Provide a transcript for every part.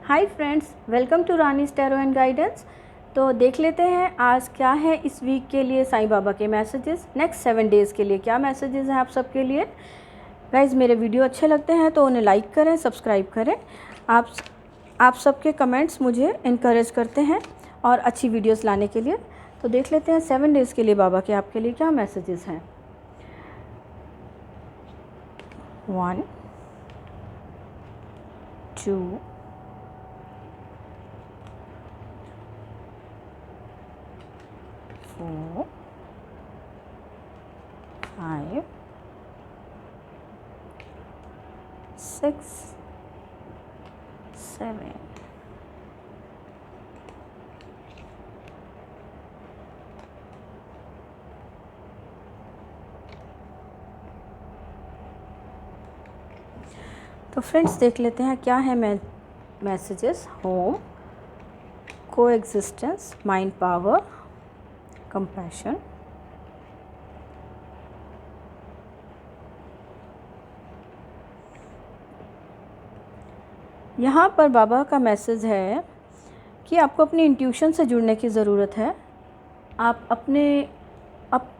Hi friends, welcome to Rani's tarot and guidance. तो देख लेते हैं आज क्या है इस वीक के लिए साईं बाबा के मैसेजेस। नेक्स्ट 7 डेज़ के लिए क्या मैसेजेस हैं आप सबके लिए। गाइज़, मेरे वीडियो अच्छे लगते हैं तो उन्हें लाइक करें, सब्सक्राइब करें। आप सबके कमेंट्स मुझे इनकरेज करते हैं और अच्छी वीडियोस लाने के लिए। तो देख लेते हैं 7 डेज़ के लिए बाबा के आपके लिए क्या मैसेजेस हैं। 1 2 4 5 6 7 तो फ्रेंड्स देख लेते हैं क्या है मैसेजेस। होम, को एग्जिस्टेंस, माइंड पावर, कंपैशन, यहाँ पर बाबा का मैसेज है कि आपको अपनी इंट्यूशन से जुड़ने की ज़रूरत है। आप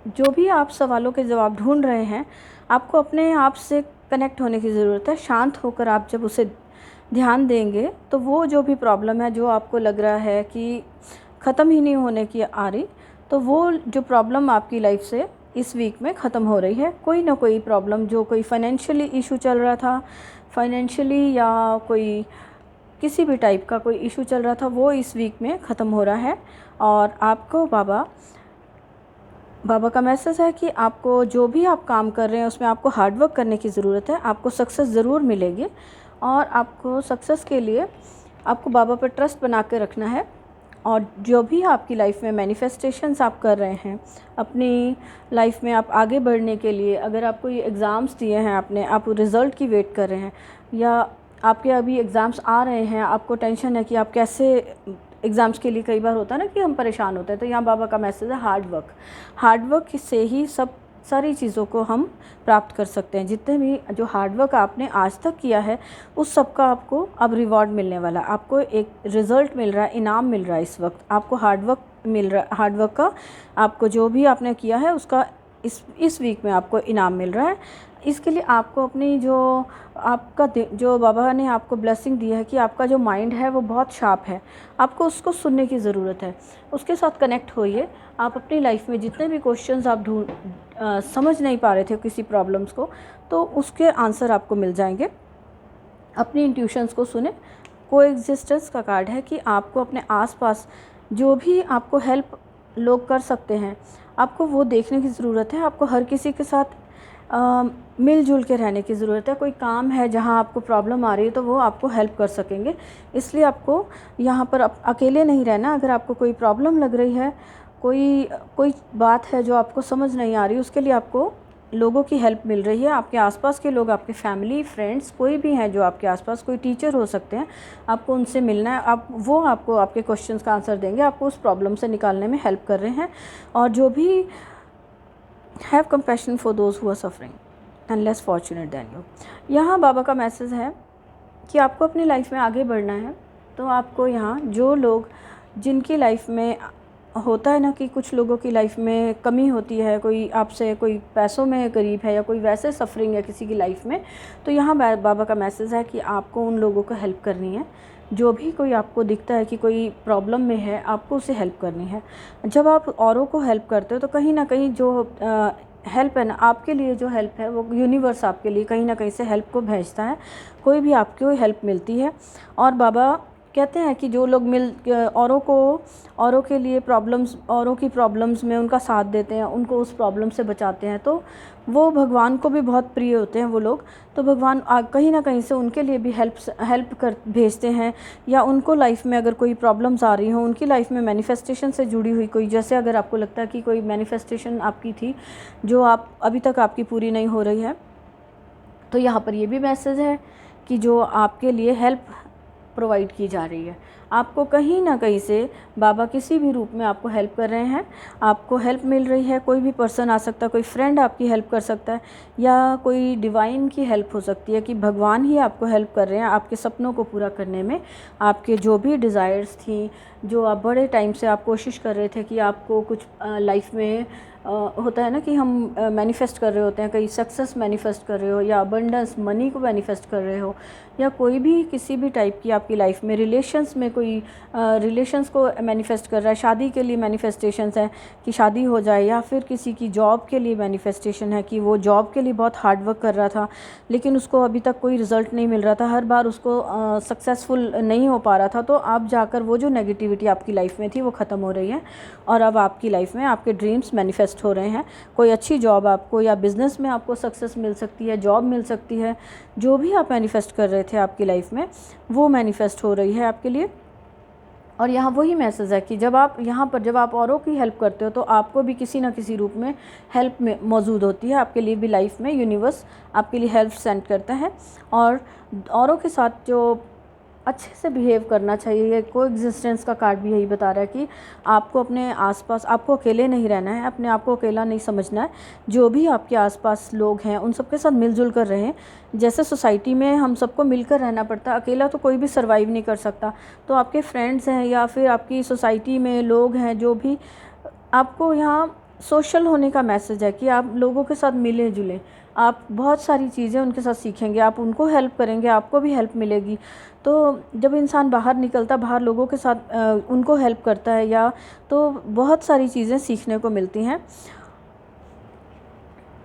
जो भी आप सवालों के जवाब ढूंढ रहे हैं, आपको अपने आप से कनेक्ट होने की ज़रूरत है। शांत होकर आप जब उसे ध्यान देंगे तो वो जो भी प्रॉब्लम है, जो आपको लग रहा है कि ख़त्म ही नहीं होने की आ रही, तो वो जो प्रॉब्लम आपकी लाइफ से इस वीक में ख़त्म हो रही है। कोई ना कोई प्रॉब्लम, जो कोई फाइनेंशियली इशू चल रहा था, फाइनेंशियली या कोई किसी भी टाइप का कोई इशू चल रहा था, वो इस वीक में ख़त्म हो रहा है। और आपको बाबा का मैसेज है कि आपको जो भी आप काम कर रहे हैं उसमें आपको हार्ड वर्क करने की ज़रूरत है। आपको सक्सेस ज़रूर मिलेगी और आपको सक्सेस के लिए आपको बाबा पर ट्रस्ट बना के रखना है। और जो भी आपकी लाइफ में मैनिफेस्टेशंस आप कर रहे हैं अपनी लाइफ में, आप आगे बढ़ने के लिए, अगर आप कोई एग्ज़ाम्स दिए हैं आपने, आप रिज़ल्ट की वेट कर रहे हैं, या आपके अभी एग्ज़ाम्स आ रहे हैं, आपको टेंशन है कि आप कैसे एग्ज़ाम्स के लिए, कई बार होता है ना कि हम परेशान होते हैं, तो यहाँ बाबा का मैसेज है हार्ड वर्क से ही सब सारी चीज़ों को हम प्राप्त कर सकते हैं। जितने भी जो हार्ड वर्क आपने आज तक किया है उस सब का आपको अब रिवॉर्ड मिलने वाला है। आपको एक रिज़ल्ट मिल रहा है, इनाम मिल रहा है। इस वक्त आपको हार्ड वर्क मिल रहा है, हार्ड वर्क का आपको जो भी आपने किया है उसका इस वीक में आपको इनाम मिल रहा है। इसके लिए आपको अपनी जो बाबा ने आपको ब्लेसिंग दी है कि आपका जो माइंड है वो बहुत शार्प है, आपको उसको सुनने की ज़रूरत है। उसके साथ कनेक्ट होइए। आप अपनी लाइफ में जितने भी क्वेश्चंस आप समझ नहीं पा रहे थे किसी प्रॉब्लम्स को, तो उसके आंसर आपको मिल जाएंगे। अपनी इंट्यूशंस को सुने। को एग्जिस्टेंस का कार्ड है कि आपको अपने आसपास जो भी आपको हेल्प लोग कर सकते हैं, आपको वो देखने की ज़रूरत है। आपको हर किसी के साथ मिलजुल के रहने की ज़रूरत है। कोई काम है जहाँ आपको प्रॉब्लम आ रही है तो वो आपको हेल्प कर सकेंगे। इसलिए आपको यहाँ पर अकेले नहीं रहना। अगर आपको कोई प्रॉब्लम लग रही है, कोई बात है जो आपको समझ नहीं आ रही, उसके लिए आपको लोगों की हेल्प मिल रही है। आपके आसपास के लोग, आपके फैमिली, फ्रेंड्स, कोई भी हैं जो आपके आसपास, कोई टीचर हो सकते हैं, आपको उनसे मिलना है। वो आपको आपके क्वेश्चंस का आंसर देंगे, आपको उस प्रॉब्लम से निकालने में हेल्प कर रहे हैं। और जो भी have compassion for those who are suffering and less fortunate than you. यहाँ बाबा का मैसेज है कि आपको अपनी लाइफ में आगे बढ़ना है। तो आपको यहाँ जो लोग, जिनकी लाइफ में होता है ना कि कुछ लोगों की लाइफ में कमी होती है, कोई आपसे कोई पैसों में करीब है या कोई वैसे सफरिंग है किसी की लाइफ में, तो यहाँ बाबा का मैसेज है कि आपको उन लोगों को हेल्प करनी है। जो भी कोई आपको दिखता है कि कोई प्रॉब्लम में है, आपको उसे हेल्प करनी है। जब आप औरों को हेल्प करते हो तो कहीं ना कहीं जो हेल्प है ना, आपके लिए जो हेल्प है वो यूनिवर्स आपके लिए कहीं ना कहीं से हेल्प को भेजता है। कोई भी आपको हेल्प मिलती है। और बाबा कहते हैं कि जो लोग औरों के लिए औरों की प्रॉब्लम्स में उनका साथ देते हैं, उनको उस प्रॉब्लम से बचाते हैं, तो वो भगवान को भी बहुत प्रिय होते हैं वो लोग। तो भगवान कहीं ना कहीं से उनके लिए भी हेल्प कर भेजते हैं। या उनको लाइफ में अगर कोई प्रॉब्लम्स आ रही हो, उनकी लाइफ में मैनिफेस्टेशन से जुड़ी हुई कोई, जैसे अगर आपको लगता है कि कोई मैनिफेस्टेशन आपकी थी जो आप अभी तक आपकी पूरी नहीं हो रही है, तो यहाँ पर ये भी मैसेज है कि जो आपके लिए प्रोवाइड की जा रही है। आपको कहीं ना कहीं से बाबा किसी भी रूप में आपको हेल्प कर रहे हैं, आपको हेल्प मिल रही है। कोई भी पर्सन आ सकता है, कोई फ्रेंड आपकी हेल्प कर सकता है, या कोई डिवाइन की हेल्प हो सकती है कि भगवान ही आपको हेल्प कर रहे हैं आपके सपनों को पूरा करने में। आपके जो भी डिज़ायर्स थी, जो आप बड़े टाइम से आप कोशिश कर रहे थे कि आपको कुछ लाइफ में होता है ना कि हम मैनिफेस्ट कर रहे होते हैं, कहीं सक्सेस मैनिफेस्ट कर रहे हो, या अबंडेंस मनी को मैनिफेस्ट कर रहे हो, या कोई भी किसी भी टाइप की आपकी लाइफ में रिलेशंस में कोई रिलेशंस को मैनिफेस्ट कर रहा है, शादी के लिए मैनिफेस्टेशंस है कि शादी हो जाए, या फिर किसी की जॉब के लिए मैनिफेस्टेशन है कि वो जॉब के लिए बहुत हार्ड वर्क कर रहा था लेकिन उसको अभी तक कोई रिज़ल्ट नहीं मिल रहा था, हर बार उसको सक्सेसफुल नहीं हो पा रहा था। तो आप जाकर वो जो नेगेटिविटी आपकी लाइफ में थी वो ख़त्म हो रही है और अब आपकी लाइफ में आपके ड्रीम्स मैनिफेस्ट हो रहे हैं। कोई अच्छी जॉब आपको, या बिज़नेस में आपको सक्सेस मिल सकती है, जॉब मिल सकती है, जो भी आप मैनिफेस्ट कर रहे थे आपकी लाइफ में वो मैनिफेस्ट हो रही है आपके लिए। और यहाँ वही मैसेज है कि जब आप यहाँ पर जब आप औरों की हेल्प करते हो तो आपको भी किसी ना किसी रूप में हेल्प में मौजूद होती है। आपके लिए भी लाइफ में यूनिवर्स आपके लिए हेल्प सेंड करता है और औरों के साथ जो अच्छे से बिहेव करना चाहिए। ये कोएग्जिस्टेंस का कार्ड भी यही बता रहा है कि आपको अपने आसपास, आपको अकेले नहीं रहना है, अपने आप को अकेला नहीं समझना है। जो भी आपके आसपास लोग हैं उन सबके साथ मिलजुल कर रहें। जैसे सोसाइटी में हम सबको मिलकर रहना पड़ता है, अकेला तो कोई भी सर्वाइव नहीं कर सकता। तो आपके फ्रेंड्स हैं या फिर आपकी सोसाइटी में लोग हैं, जो भी आपको यहाँ सोशल होने का मैसेज है कि आप लोगों के साथ मिलें जुलें। आप बहुत सारी चीज़ें उनके साथ सीखेंगे, आप उनको हेल्प करेंगे, आपको भी हेल्प मिलेगी। तो जब इंसान बाहर निकलता, बाहर लोगों के साथ उनको हेल्प करता है या तो बहुत सारी चीज़ें सीखने को मिलती हैं।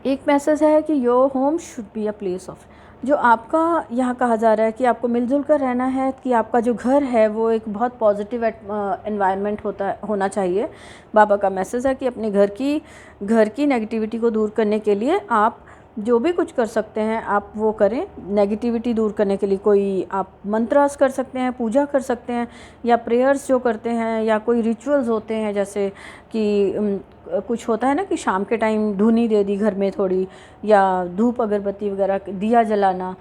एक मैसेज है कि your home should be a place of, जो आपका यहाँ कहा जा रहा है कि आपको मिलजुल कर रहना है, कि आपका जो घर है वो एक बहुत पॉजिटिव एनवायरनमेंट होना चाहिए। बाबा का मैसेज है कि अपने घर की नेगेटिविटी को दूर करने के लिए आप जो भी कुछ कर सकते हैं आप वो करें। नेगेटिविटी दूर करने के लिए कोई आप मंत्रास कर सकते हैं, पूजा कर सकते हैं, या प्रेयर्स जो करते हैं, या कोई रिचुअल्स होते हैं जैसे कि कुछ होता है ना कि शाम के टाइम धूनी दे दी घर में थोड़ी, या धूप अगरबत्ती वगैरह दिया जलाना,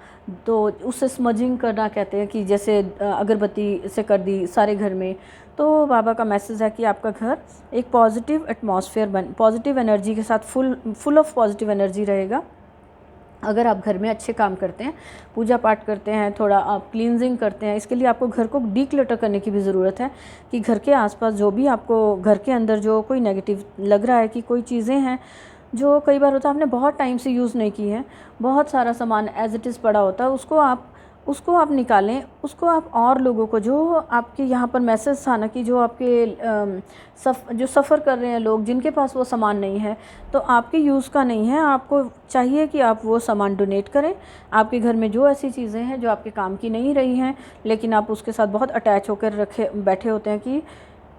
तो उससे स्मजिंग करना कहते हैं कि जैसे अगरबत्ती से कर दी सारे घर में। तो बाबा का मैसेज है कि आपका घर एक पॉजिटिव एटमॉस्फेयर पॉजिटिव एनर्जी के साथ फुल ऑफ पॉजिटिव एनर्जी रहेगा अगर आप घर में अच्छे काम करते हैं, पूजा पाठ करते हैं, थोड़ा आप क्लींजिंग करते हैं। इसके लिए आपको घर को डीक्लटर करने की भी ज़रूरत है कि घर के आसपास जो भी आपको घर के अंदर जो कोई नेगेटिव लग रहा है कि कोई चीज़ें हैं जो कई बार होता है आपने बहुत टाइम से यूज़ नहीं की है, बहुत सारा सामान एज इट इज़ पड़ा होता है, उसको आप निकालें, उसको आप और लोगों को, जो आपके यहाँ पर मैसेज था ना कि जो आपके जो सफ़र कर रहे हैं लोग जिनके पास वो सामान नहीं है, तो आपके यूज़ का नहीं है, आपको चाहिए कि आप वो सामान डोनेट करें। आपके घर में जो ऐसी चीज़ें हैं जो आपके काम की नहीं रही हैं लेकिन आप उसके साथ बहुत अटैच होकर बैठे होते हैं कि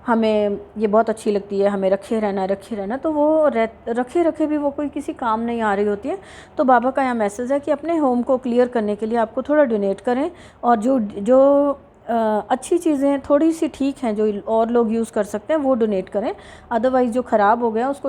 हमें ये बहुत अच्छी लगती है, हमें रखे रहना, तो वो रखे भी वो कोई किसी काम नहीं आ रही होती है। तो बाबा का यहाँ मैसेज है कि अपने होम को क्लियर करने के लिए आपको थोड़ा डोनेट करें, और जो अच्छी चीज़ें थोड़ी सी ठीक हैं जो और लोग यूज़ कर सकते हैं वो डोनेट करें। अदरवाइज़ जो ख़राब हो गया उसको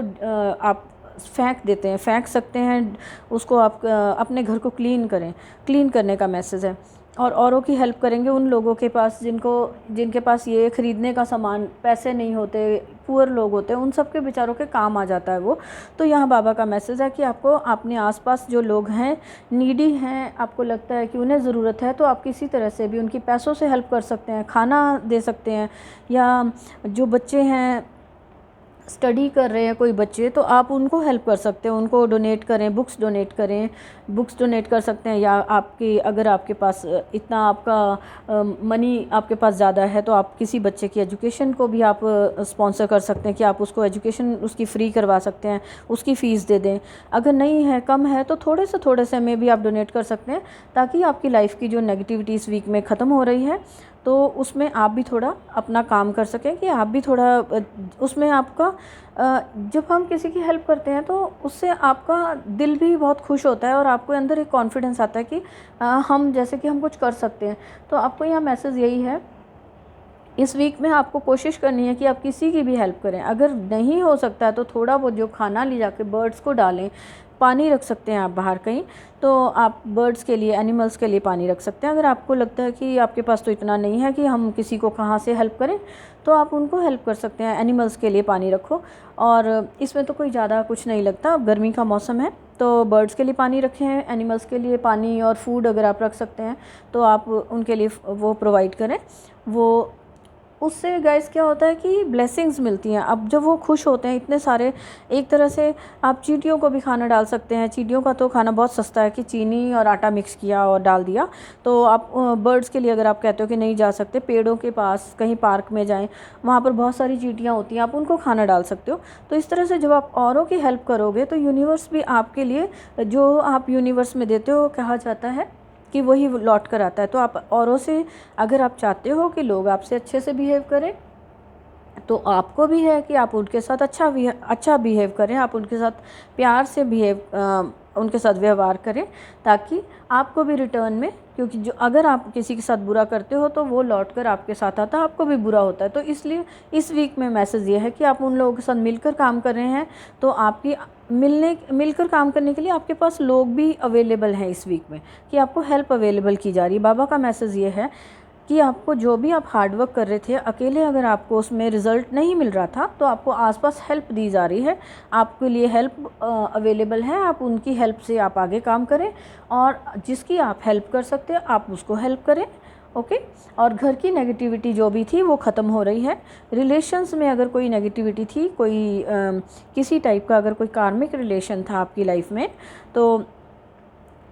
आप फेंक सकते हैं, उसको आप अपने घर को क्लीन करने का मैसेज है। और औरों की हेल्प करेंगे उन लोगों के पास जिनके पास ये ख़रीदने का सामान, पैसे नहीं होते, पुअर लोग होते हैं, उन सब के बेचारों के काम आ जाता है वो। तो यहाँ बाबा का मैसेज है कि आपको अपने आसपास जो लोग हैं, नीडी हैं, आपको लगता है कि उन्हें ज़रूरत है, तो आप किसी तरह से भी उनकी पैसों से हेल्प कर सकते हैं, खाना दे सकते हैं, या जो बच्चे हैं स्टडी कर रहे हैं कोई बच्चे, तो आप उनको हेल्प कर सकते हैं, उनको डोनेट करें, बुक्स डोनेट कर सकते हैं। या अगर आपके पास इतना आपका मनी आपके पास ज़्यादा है तो आप किसी बच्चे की एजुकेशन को भी आप स्पॉन्सर कर सकते हैं कि आप उसको एजुकेशन उसकी फ़्री करवा सकते हैं, उसकी फ़ीस दे दें। अगर नहीं है, कम है, तो थोड़े से में भी आप डोनेट कर सकते हैं, ताकि आपकी लाइफ की जो नेगेटिविटी इस वीक में ख़त्म हो रही है तो उसमें आप भी थोड़ा अपना काम कर सकें, कि आप भी थोड़ा उसमें आपका जब हम किसी की हेल्प करते हैं तो उससे आपका दिल भी बहुत खुश होता है और आपके अंदर एक कॉन्फिडेंस आता है कि हम जैसे कि हम कुछ कर सकते हैं। तो आपको यहाँ मैसेज यही है, इस वीक में आपको कोशिश करनी है कि आप किसी की भी हेल्प करें। अगर नहीं हो सकता है तो थोड़ा बहुत जो खाना ले जाके बर्ड्स को डालें, पानी रख सकते हैं आप बाहर कहीं, तो आप बर्ड्स के लिए, एनिमल्स के लिए पानी रख सकते हैं। अगर आपको लगता है कि आपके पास तो इतना नहीं है कि हम किसी को कहाँ से हेल्प करें, तो आप उनको हेल्प कर सकते हैं। एनिमल्स के लिए पानी रखो, और इसमें तो कोई ज़्यादा कुछ नहीं लगता। अब गर्मी का मौसम है तो बर्ड्स के लिए पानी रखें, एनिमल्स के लिए पानी और फूड अगर आप रख सकते हैं तो आप उनके लिए वो प्रोवाइड करें। वो उससे गाइस क्या होता है कि ब्लेसिंग्स मिलती हैं। अब जब वो खुश होते हैं इतने सारे, एक तरह से आप चींटियों को भी खाना डाल सकते हैं। चींटियों का तो खाना बहुत सस्ता है कि चीनी और आटा मिक्स किया और डाल दिया। तो आप बर्ड्स के लिए अगर आप कहते हो कि नहीं जा सकते, पेड़ों के पास कहीं पार्क में जाएं, वहाँ पर बहुत सारी चींटियाँ होती हैं, आप उनको खाना डाल सकते हो। तो इस तरह से जब आप औरों की हेल्प करोगे तो यूनिवर्स भी आपके लिए, जो आप यूनिवर्स में देते हो, कहा जाता है कि वही लौट कर आता है। तो आप औरों से, अगर आप चाहते हो कि लोग आपसे अच्छे से बिहेव करें, तो आपको भी है कि आप उनके साथ अच्छा बिहेव करें, आप उनके साथ प्यार से उनके साथ व्यवहार करें, ताकि आपको भी रिटर्न में, क्योंकि जो अगर आप किसी के साथ बुरा करते हो तो वो लौट कर आपके साथ आता है, आपको भी बुरा होता है। तो इसलिए इस वीक में मैसेज ये है कि आप उन लोगों के साथ मिलकर काम कर रहे हैं, तो आपकी मिलकर काम करने के लिए आपके पास लोग भी अवेलेबल हैं इस वीक में, कि आपको हेल्प अवेलेबल की जा रही है। बाबा का मैसेज ये है कि आपको जो भी आप हार्ड वर्क कर रहे थे अकेले, अगर आपको उसमें रिज़ल्ट नहीं मिल रहा था, तो आपको आसपास हेल्प दी जा रही है, आपके लिए हेल्प अवेलेबल है। आप उनकी हेल्प से आप आगे काम करें, और जिसकी आप हेल्प कर सकते हैं आप उसको हेल्प करें। ओके। और घर की नेगेटिविटी जो भी थी वो ख़त्म हो रही है। रिलेशंस में अगर कोई नेगेटिविटी थी, कोई किसी टाइप का अगर कोई कार्मिक रिलेशन था आपकी लाइफ में, तो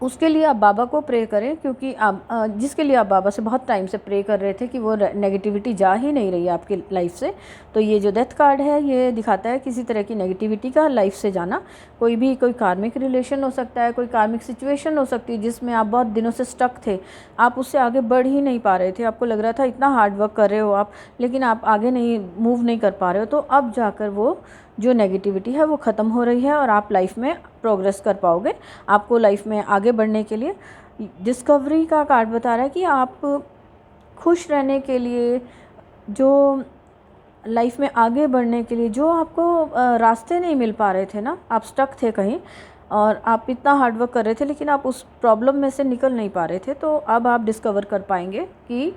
उसके लिए आप बाबा को प्रे करें, क्योंकि आप जिसके लिए आप बाबा से बहुत टाइम से प्रे कर रहे थे कि वो नेगेटिविटी जा ही नहीं रही है आपकी लाइफ से। तो ये जो डेथ कार्ड है ये दिखाता है किसी तरह की नेगेटिविटी का लाइफ से जाना। कोई कार्मिक रिलेशन हो सकता है, कोई कार्मिक सिचुएशन हो सकती है जिसमें आप बहुत दिनों से स्टक थे, आप उससे आगे बढ़ ही नहीं पा रहे थे। आपको लग रहा था इतना हार्ड वर्क कर रहे हो आप, लेकिन आप आगे नहीं मूव नहीं कर पा रहे हो। तो अब जाकर वो जो नेगेटिविटी है वो ख़त्म हो रही है, और आप लाइफ में प्रोग्रेस कर पाओगे। आपको लाइफ में आगे बढ़ने के लिए डिस्कवरी का कार्ड बता रहा है कि आप खुश रहने के लिए, जो लाइफ में आगे बढ़ने के लिए, जो आपको रास्ते नहीं मिल पा रहे थे ना, आप स्टक थे कहीं और आप इतना हार्ड वर्क कर रहे थे लेकिन आप उस प्रॉब्लम में से निकल नहीं पा रहे थे, तो अब आप डिस्कवर कर पाएंगे कि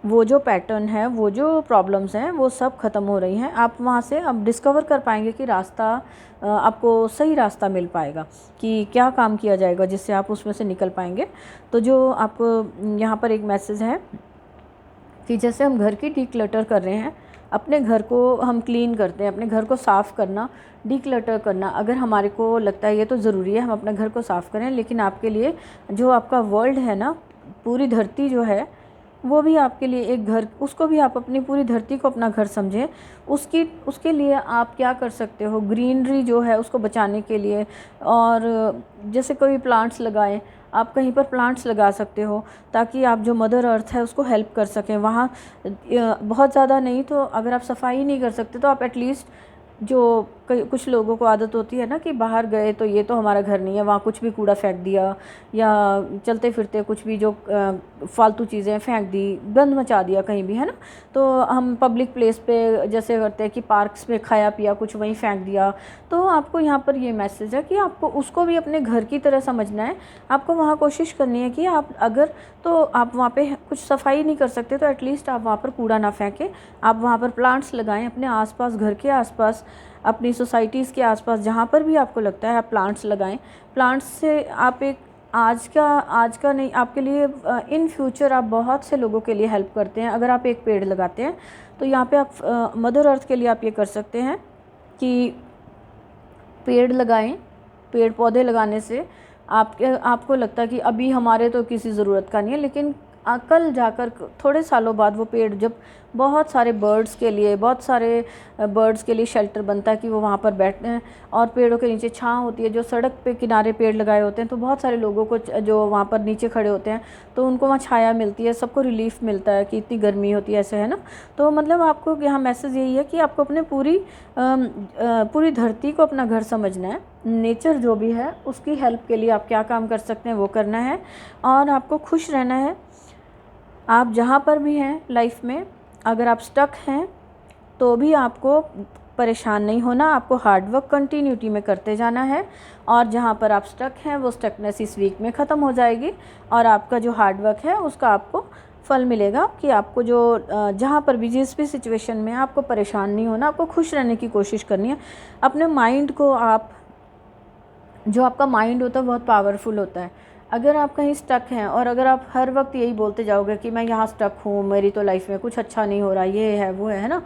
वो जो पैटर्न है, वो जो प्रॉब्लम्स हैं, वो सब ख़त्म हो रही हैं। आप वहाँ से अब डिस्कवर कर पाएंगे कि रास्ता, आपको सही रास्ता मिल पाएगा कि क्या काम किया जाएगा जिससे आप उसमें से निकल पाएंगे। तो जो आपको यहाँ पर एक मैसेज है कि जैसे हम घर की डिक्लटर कर रहे हैं, अपने घर को हम क्लीन करते हैं, अपने घर को साफ़ करना, डिक्लटर करना, अगर हमारे को लगता है ये तो ज़रूरी है हम अपने घर को साफ़ करें, लेकिन आपके लिए जो आपका वर्ल्ड है ना, पूरी धरती जो है, वो भी आपके लिए एक घर, उसको भी आप अपनी पूरी धरती को अपना घर समझें। उसके लिए आप क्या कर सकते हो, ग्रीनरी जो है उसको बचाने के लिए, और जैसे कोई प्लांट्स लगाएं, आप कहीं पर प्लांट्स लगा सकते हो ताकि आप जो मदर अर्थ है उसको हेल्प कर सकें। वहाँ बहुत ज़्यादा नहीं तो अगर आप सफाई नहीं कर सकते तो आप एटलीस्ट, जो कुछ लोगों को आदत होती है ना कि बाहर गए तो ये तो हमारा घर नहीं है, वहाँ कुछ भी कूड़ा फेंक दिया, या चलते फिरते कुछ भी जो फालतू चीज़ें फेंक दी, गंद मचा दिया कहीं भी, है ना। तो हम पब्लिक प्लेस पे जैसे करते हैं कि पार्क्स में खाया पिया कुछ वहीं फेंक दिया। तो आपको यहाँ पर ये मैसेज है कि आपको उसको भी अपने घर की तरह समझना है। आपको वहाँ कोशिश करनी है कि आप अगर, तो आप वहाँ पे कुछ सफाई नहीं कर सकते तो एटलीस्ट आप वहाँ पर कूड़ा ना फेंकें, आप वहाँ पर प्लांट्स लगाएं अपने आसपास, घर के आसपास, अपनी सोसाइटीज़ के आसपास, जहाँ पर भी आपको लगता है आप प्लांट्स लगाएं। प्लांट्स से आप एक आज का नहीं, आपके लिए इन फ्यूचर आप बहुत से लोगों के लिए हेल्प करते हैं। अगर आप एक पेड़ लगाते हैं तो यहाँ पे आप मदर अर्थ के लिए आप ये कर सकते हैं कि पेड़ लगाएं। पेड़ पौधे लगाने से आपको लगता है कि अभी हमारे तो किसी ज़रूरत का नहीं है, लेकिन कल जाकर थोड़े सालों बाद वो पेड़ जब बहुत सारे बर्ड्स के लिए शेल्टर बनता है कि वो वहाँ पर बैठते हैं, और पेड़ों के नीचे छाँव होती है, जो सड़क पे किनारे पेड़ लगाए होते हैं तो बहुत सारे लोगों को जो वहाँ पर नीचे खड़े होते हैं तो उनको वहाँ छाया मिलती है, सबको रिलीफ मिलता है कि इतनी गर्मी होती है, ऐसे है ना। तो मतलब आपको यहाँ मैसेज यही है कि आपको अपने पूरी धरती को अपना घर समझना है। नेचर जो भी है उसकी हेल्प के लिए आप क्या काम कर सकते हैं वो करना है, और आपको खुश रहना है। आप जहाँ पर भी हैं लाइफ में, अगर आप स्टक हैं तो भी आपको परेशान नहीं होना, आपको हार्ड वर्क कंटिन्यूटी में करते जाना है और जहाँ पर आप स्टक हैं वो स्टकनेस इस वीक में ख़त्म हो जाएगी और आपका जो हार्ड वर्क है उसका आपको फल मिलेगा कि आपको जो जहाँ पर भी जिस भी सिचुएशन में आपको परेशान नहीं होना, आपको खुश रहने की कोशिश करनी है। अपने माइंड को आप, जो आपका माइंड होता है बहुत पावरफुल होता है। अगर आप कहीं स्टक हैं और अगर आप हर वक्त यही बोलते जाओगे कि मैं यहाँ स्टक हूँ, मेरी तो लाइफ में कुछ अच्छा नहीं हो रहा, ये है वो है ना,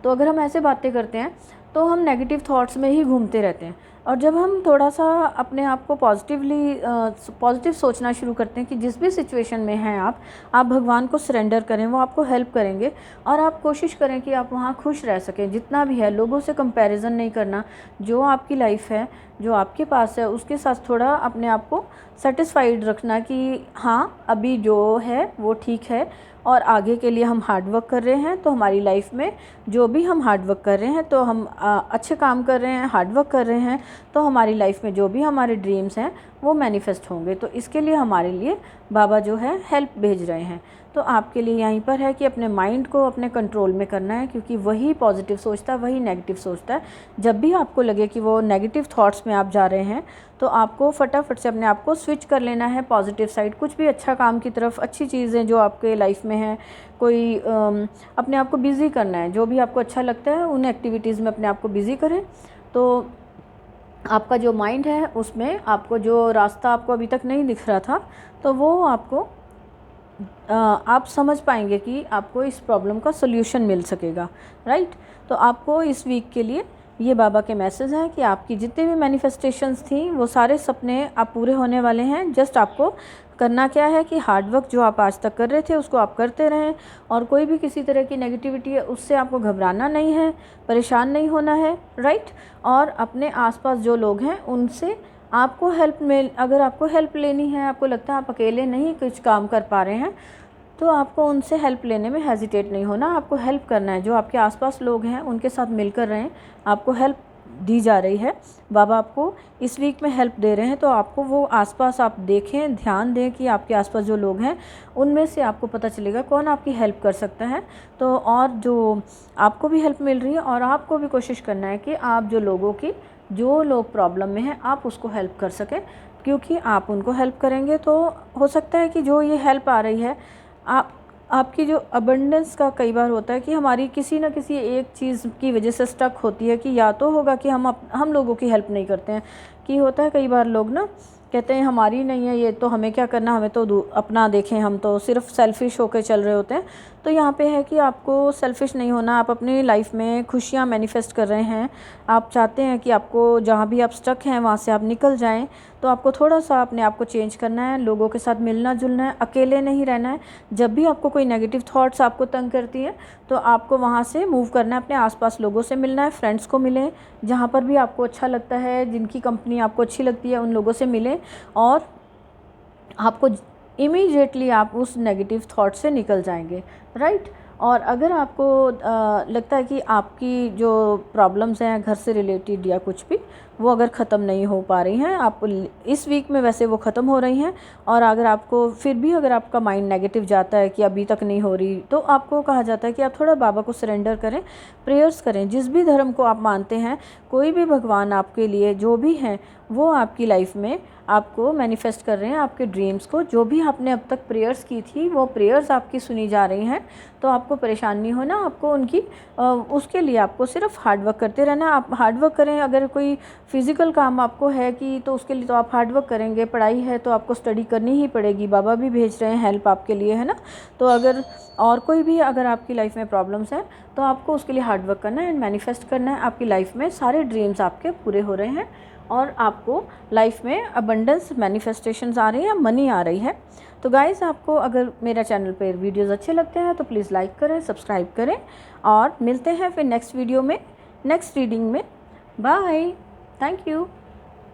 तो अगर हम ऐसे बातें करते हैं तो हम नेगेटिव थॉट्स में ही घूमते रहते हैं। और जब हम थोड़ा सा अपने आप को पॉजिटिव सोचना शुरू करते हैं कि जिस भी सिचुएशन में हैं आप भगवान को सरेंडर करें, वो आपको हेल्प करेंगे और आप कोशिश करें कि आप वहाँ खुश रह सकें। जितना भी है लोगों से कंपैरिजन नहीं करना, जो आपकी लाइफ है, जो आपके पास है, उसके साथ थोड़ा अपने आप को सेटिस्फाइड रखना कि हाँ अभी जो है वो ठीक है और आगे के लिए हम हार्ड वर्क कर रहे हैं। तो हमारी लाइफ में जो भी हम हार्ड वर्क कर रहे हैं, तो हम अच्छे काम कर रहे हैं, हार्ड वर्क कर रहे हैं, तो हमारी लाइफ में जो भी हमारे ड्रीम्स हैं वो मैनिफेस्ट होंगे। तो इसके लिए हमारे लिए बाबा जो है हेल्प भेज रहे हैं। तो आपके लिए यहीं पर है कि अपने माइंड को अपने कंट्रोल में करना है, क्योंकि वही पॉजिटिव सोचता है, वही नेगेटिव सोचता है। जब भी आपको लगे कि वो नेगेटिव थॉट्स में आप जा रहे हैं तो आपको फटाफट से अपने आप को स्विच कर लेना है पॉजिटिव साइड, कुछ भी अच्छा काम की तरफ, अच्छी चीज़ें जो आपके लाइफ में हैं, कोई अपने आप को बिज़ी करना है। जो भी आपको अच्छा लगता है उन एक्टिविटीज़ में अपने आप को बिज़ी करें। तो आपका जो माइंड है उसमें आपको जो रास्ता आपको अभी तक नहीं दिख रहा था, तो वो आपको आप समझ पाएंगे कि आपको इस प्रॉब्लम का सोल्यूशन मिल सकेगा, राइट। तो आपको इस वीक के लिए ये बाबा के मैसेज हैं कि आपकी जितने भी मैनिफेस्टेशंस थी वो सारे सपने आप पूरे होने वाले हैं। जस्ट आपको करना क्या है कि हार्ड वर्क जो आप आज तक कर रहे थे उसको आप करते रहें और कोई भी किसी तरह की नेगेटिविटी है उससे आपको घबराना नहीं है, परेशान नहीं होना है, राइट। और अपने आसपास जो लोग हैं उनसे आपको अगर आपको हेल्प लेनी है, आपको लगता है आप अकेले नहीं कुछ काम कर पा रहे हैं, तो आपको उनसे हेल्प लेने में हेजिटेट नहीं होना, आपको हेल्प करना है। जो आपके आसपास लोग हैं उनके साथ मिलकर रहें, आपको हेल्प दी जा रही है, बाबा आपको इस वीक में हेल्प दे रहे हैं। तो आपको वो आसपास आप देखें, ध्यान दें कि आपके आसपास जो लोग हैं उनमें से आपको पता चलेगा कौन आपकी हेल्प कर सकता है। तो और जो आपको भी हेल्प मिल रही है और आपको भी कोशिश करना है कि आप जो लोग प्रॉब्लम में हैं आप उसको हेल्प कर सकें, क्योंकि आप उनको हेल्प करेंगे तो हो सकता है कि जो ये हेल्प आ रही है आपकी जो अबंडेंस का कई बार होता है कि हमारी किसी न किसी एक चीज़ की वजह से स्टक होती है कि या तो होगा कि हम लोगों की हेल्प नहीं करते हैं, कि होता है कई बार लोग ना कहते हैं हमारी नहीं है ये तो हमें क्या करना, हमें तो अपना देखें, हम तो सिर्फ सेल्फिश होकर चल रहे होते हैं। तो यहाँ पे है कि आपको सेल्फिश नहीं होना, आप अपनी लाइफ में खुशियाँ मैनिफेस्ट कर रहे हैं, आप चाहते हैं कि आपको जहाँ भी आप स्टक हैं वहाँ से आप निकल जाएं। तो आपको थोड़ा सा अपने आप को चेंज करना है, लोगों के साथ मिलना जुलना है, अकेले नहीं रहना है। जब भी आपको कोई नेगेटिव थॉट्स आपको तंग करती है तो आपको वहाँ से मूव करना है, अपने आसपास लोगों से मिलना है, फ्रेंड्स को मिलें, जहाँ पर भी आपको अच्छा लगता है, जिनकी कंपनी आपको अच्छी लगती है उन लोगों से मिलें और आपको इमीडिएटली आप उस नेगेटिव थॉट से निकल जाएंगे, राइट। और अगर आपको लगता है कि आपकी जो प्रॉब्लम्स हैं घर से रिलेटेड या कुछ भी, वो अगर ख़त्म नहीं हो पा रही हैं, आप इस वीक में वैसे वो ख़त्म हो रही हैं, और अगर आपको फिर भी अगर आपका माइंड नेगेटिव जाता है कि अभी तक नहीं हो रही, तो आपको कहा जाता है कि आप थोड़ा बाबा को सरेंडर करें, प्रेयर्स करें। जिस भी धर्म को आप मानते हैं, कोई भी भगवान आपके लिए जो भी हैं वो आपकी लाइफ में आपको मैनिफेस्ट कर रहे हैं, आपके ड्रीम्स को। जो भी आपने अब तक प्रेयर्स की थी वो प्रेयर्स आपकी सुनी जा रही हैं। तो आपको परेशान नहीं होना, आपको उसके लिए आपको सिर्फ हार्ड वर्क करते रहना। आप हार्ड वर्क करें, अगर कोई फिज़िकल काम आपको है कि तो उसके लिए तो आप हार्ड वर्क करेंगे, पढ़ाई है तो आपको स्टडी करनी ही पड़ेगी, बाबा भी भेज रहे हैं हेल्प आपके लिए, है ना। तो अगर और कोई भी अगर आपकी लाइफ में प्रॉब्लम्स हैं तो आपको उसके लिए हार्ड वर्क करना है एंड मैनिफेस्ट करना है। आपकी लाइफ में सारे ड्रीम्स आपके पूरे हो रहे हैं और आपको लाइफ में अबंडेंस मैनिफेस्टेशंस आ रही हैं, मनी आ रही है। तो गाइज़, आपको अगर मेरा चैनल पर वीडियोस अच्छे लगते हैं तो प्लीज़ लाइक करें, सब्सक्राइब करें, और मिलते हैं फिर नेक्स्ट वीडियो में, नेक्स्ट रीडिंग में। Bye, thank you.